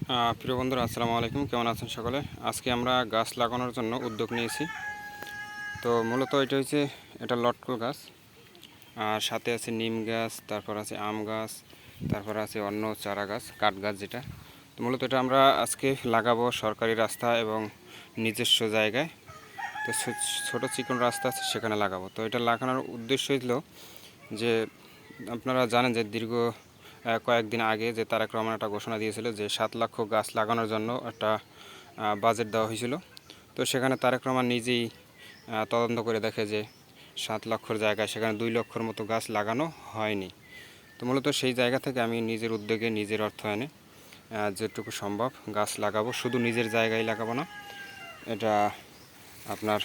প্রিয় বন্ধুরা, আসসালামু আলাইকুম। কেমন আছেন সকলে? আজকে আমরা গাছ লাগানোর জন্য উদ্যোগ নিয়েছি। তো মূলত এটা লটকল গাছ, আর সাথে আছে নিম গাছ, তারপর আছে আম গাছ, তারপর আছে অন্য চারা গাছ, কাঠ গাছ যেটা। তো মূলত এটা আমরা আজকে লাগাবো সরকারি রাস্তা এবং নিজস্ব জায়গায়। তো ছোটো চিকন রাস্তা আছে, সেখানে লাগাবো। তো এটা লাগানোর উদ্দেশ্য ছিল যে, আপনারা জানেন যে দীর্ঘ কয়েকদিন আগে যে তারেক রহমান একটা ঘোষণা দিয়েছিল যে 7 লক্ষ গাছ লাগানোর জন্য একটা বাজেট দেওয়া হয়েছিল। তো সেখানে তারেক রহমান নিজেই তদন্ত করে দেখে যে 7 লক্ষর জায়গায় সেখানে 2 লক্ষর মতো গাছ লাগানো হয়নি। তো মূলত সেই জায়গা থেকে আমি নিজের উদ্যোগে, নিজের অর্থায়নে যেটুকু সম্ভব গাছ লাগাবো। শুধু নিজের জায়গায় লাগাবো না, এটা আপনার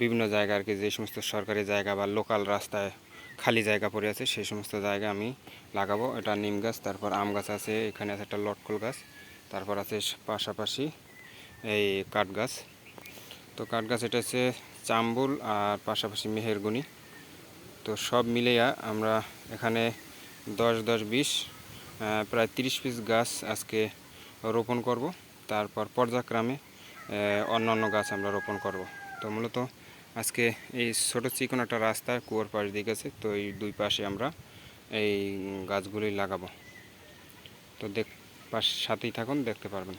বিভিন্ন জায়গা আর কি, যে সমস্ত সরকারি জায়গা বা লোকাল রাস্তায় খালি জায়গা পড়ে আছে সেই সমস্ত জায়গা আমি লাগাবো। এটা নিম গাছ, তারপর আম গাছ আছে, এখানে আছে একটা লটকল গাছ, তারপর আছে পাশাপাশি এই কাঠ গাছ। তো কাঠ গাছ এটা হচ্ছে চাম্বুল আর পাশাপাশি মেহেরগনি। তো সব মিলিয়ে আমরা এখানে 10-10-20 প্রায় 30 পিস গাছ আজকে রোপণ করব। তারপর পর্যায়ক্রমে অন্যান্য গাছ আমরা রোপণ করব। তো মূলত আজকে এই ছোটো চিকন একটা রাস্তা কুয়োর পাশ দিয়ে গেছে, তো এই দুই পাশে আমরা এই গাছগুলি লাগাবো। তো সাথেই থাকুন, দেখতে পারবেন।